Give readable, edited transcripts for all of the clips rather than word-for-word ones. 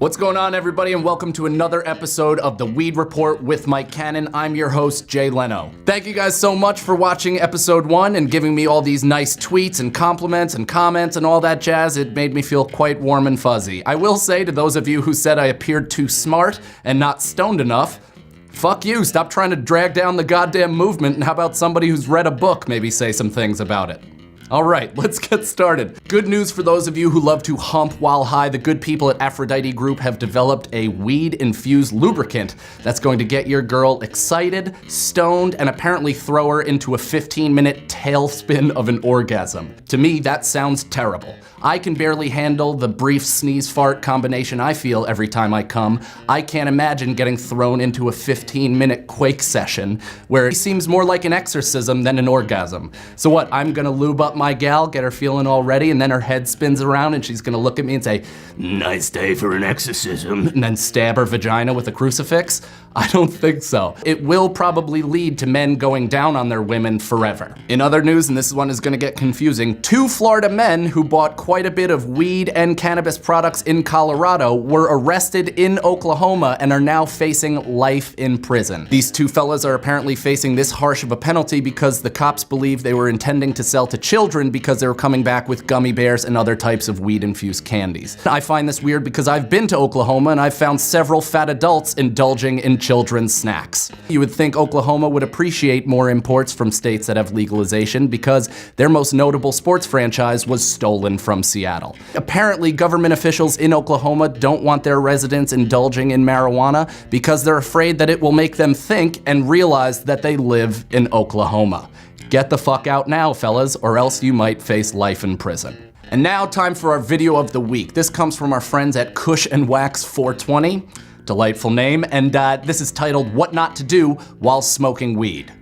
What's going on, everybody, and welcome to another episode of The Weed Report with Mike Cannon. I'm your host, Jay Leno. Thank you guys so much for watching episode 1 and giving me all these nice tweets and compliments and comments and all that jazz. It made me feel quite warm and fuzzy. I will say to those of you who said I appeared too smart and not stoned enough, fuck you, stop trying to drag down the goddamn movement, and how about somebody who's read a book maybe say some things about it? All right, let's get started. Good news for those of you who love to hump while high. The good people at Aphrodite Group have developed a weed-infused lubricant that's going to get your girl excited, stoned, and apparently throw her into a 15-minute tailspin of an orgasm. To me, that sounds terrible. I can barely handle the brief sneeze-fart combination I feel every time I come. I can't imagine getting thrown into a 15-minute quake session where it seems more like an exorcism than an orgasm. So what, I'm gonna lube up my gal, get her feeling all ready, and then her head spins around and she's gonna look at me and say, "Nice day for an exorcism," and then stab her vagina with a crucifix? I don't think so. It will probably lead to men going down on their women forever. In other news, and this one is gonna get confusing, 2 Florida men who bought quite a bit of weed and cannabis products in Colorado were arrested in Oklahoma and are now facing life in prison. These 2 fellas are apparently facing this harsh of a penalty because the cops believe they were intending to sell to children because they were coming back with gummy bears and other types of weed-infused candies. I find this weird because I've been to Oklahoma and I've found several fat adults indulging in children's snacks. You would think Oklahoma would appreciate more imports from states that have legalization because their most notable sports franchise was stolen from Seattle. Apparently, government officials in Oklahoma don't want their residents indulging in marijuana because they're afraid that it will make them think and realize that they live in Oklahoma. Get the fuck out now, fellas, or else you might face life in prison. And now, time for our video of the week. This comes from our friends at Kush and Wax 420. Delightful name, and this is titled "What Not to Do While Smoking Weed."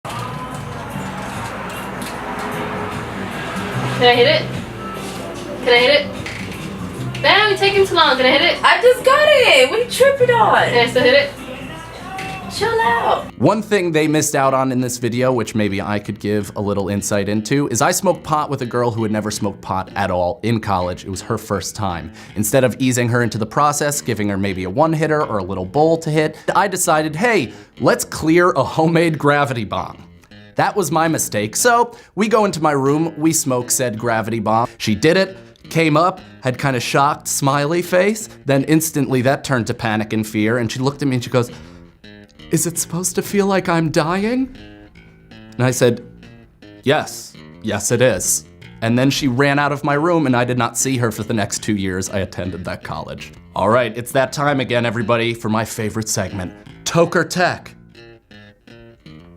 Can I hit it? Can I hit it? Damn, you're taking too long. Can I hit it? I just got it. What are you tripping on? Can I still hit it? Chill out. One thing they missed out on in this video, which maybe I could give a little insight into, is I smoked pot with a girl who had never smoked pot at all in college. It was her first time. Instead of easing her into the process, giving her maybe a one-hitter or a little bowl to hit, I decided, hey, let's clear a homemade gravity bomb. That was my mistake. So we go into my room, we smoke said gravity bomb. She did it, came up, had kind of shocked, smiley face. Then instantly that turned to panic and fear. And she looked at me and she goes, "Is it supposed to feel like I'm dying?" And I said, yes it is. And then she ran out of my room and I did not see her for the next 2 years I attended that college. All right, it's that time again, everybody, for my favorite segment, Toker Tech.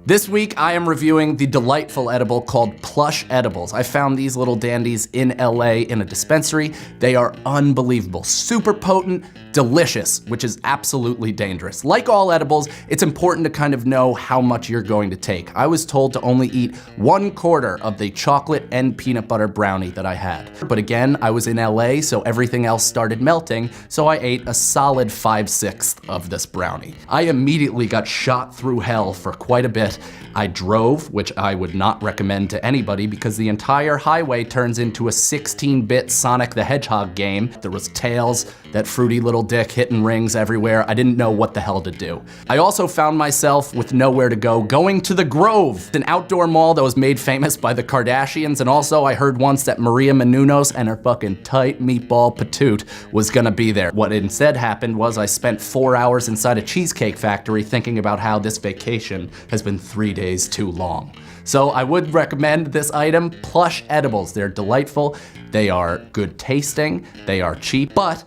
This week, I am reviewing the delightful edible called Plush Edibles. I found these little dandies in LA in a dispensary. They are unbelievable, super potent, delicious, which is absolutely dangerous. Like all edibles, it's important to kind of know how much you're going to take. I was told to only eat 1/4 of the chocolate and peanut butter brownie that I had. But again, I was in LA, so everything else started melting, so I ate a solid 5/6 of this brownie. I immediately got shot through hell for quite a bit. I drove, which I would not recommend to anybody because the entire highway turns into a 16-bit Sonic the Hedgehog game. There was tails, that fruity little dick hitting rings everywhere. I didn't know what the hell to do. I also found myself with nowhere to go, going to the Grove, an outdoor mall that was made famous by the Kardashians, and also I heard once that Maria Menounos and her fucking tight meatball patoot was gonna be there. What instead happened was I spent 4 hours inside a cheesecake factory thinking about how this vacation has been 3 days too long. So I would recommend this item, Plush Edibles. They're delightful, they are good tasting, they are cheap, but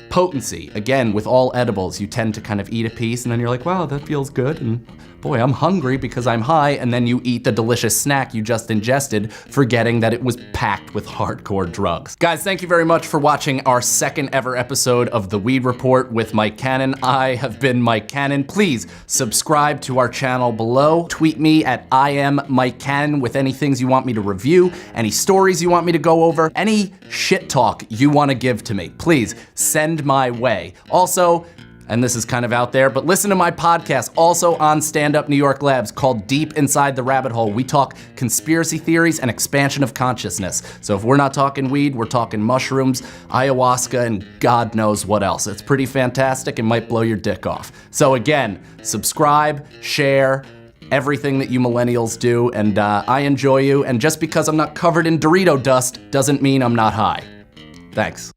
potency. Again, with all edibles, you tend to kind of eat a piece and then you're like, wow, that feels good, and boy, I'm hungry because I'm high, and then you eat the delicious snack you just ingested, forgetting that it was packed with hardcore drugs. Guys, thank you very much for watching our second ever episode of The Weed Report with Mike Cannon. I have been Mike Cannon. Please subscribe to our channel below. Tweet me at I am Mike Cannon with any things you want me to review, any stories you want me to go over, any shit talk you want to give to me. Please send my way. Also, and this is kind of out there, but listen to my podcast, also on Stand Up New York Labs, called Deep Inside the Rabbit Hole. We talk conspiracy theories and expansion of consciousness. So if we're not talking weed, we're talking mushrooms, ayahuasca, and God knows what else. It's pretty fantastic and might blow your dick off. So again, subscribe, share, everything that you millennials do, and I enjoy you, and just because I'm not covered in Dorito dust doesn't mean I'm not high. Thanks.